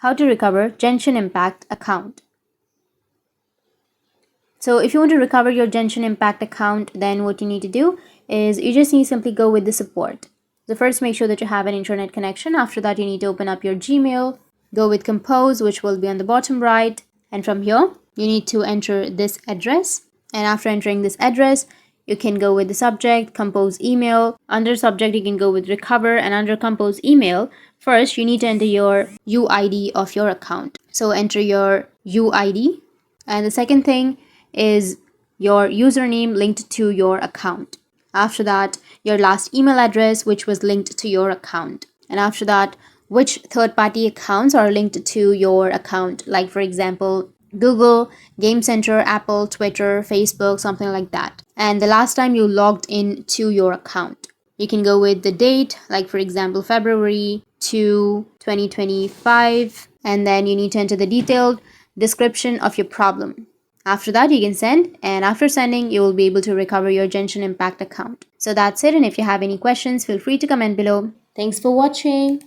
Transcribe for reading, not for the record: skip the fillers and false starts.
how to recover Genshin Impact account. So if you want to recover your Genshin Impact account, then what you need to do is you just need to simply go with the support. So first, make sure that you have an internet connection. After that, you need to open up your Gmail, go with compose, which will be on the bottom right. And from here, you need to enter this address. And after entering this address, you can go with the subject, compose email. Under subject, you can go with recover, and under compose email, first you need to enter your UID of your account. So enter your UID. And the second thing is your username linked to your account. After that, your last email address, which was linked to your account. And after that, which third-party accounts are linked to your account, like for example, Google, Game Center, Apple, Twitter, Facebook, something like that. And the last time you logged in to your account. You can go with the date, like for example, February 2, 2025. And then you need to enter the detailed description of your problem. After that, you can send, and after sending, you will be able to recover your Genshin Impact account. So that's it, and if you have any questions, feel free to comment below. Thanks for watching.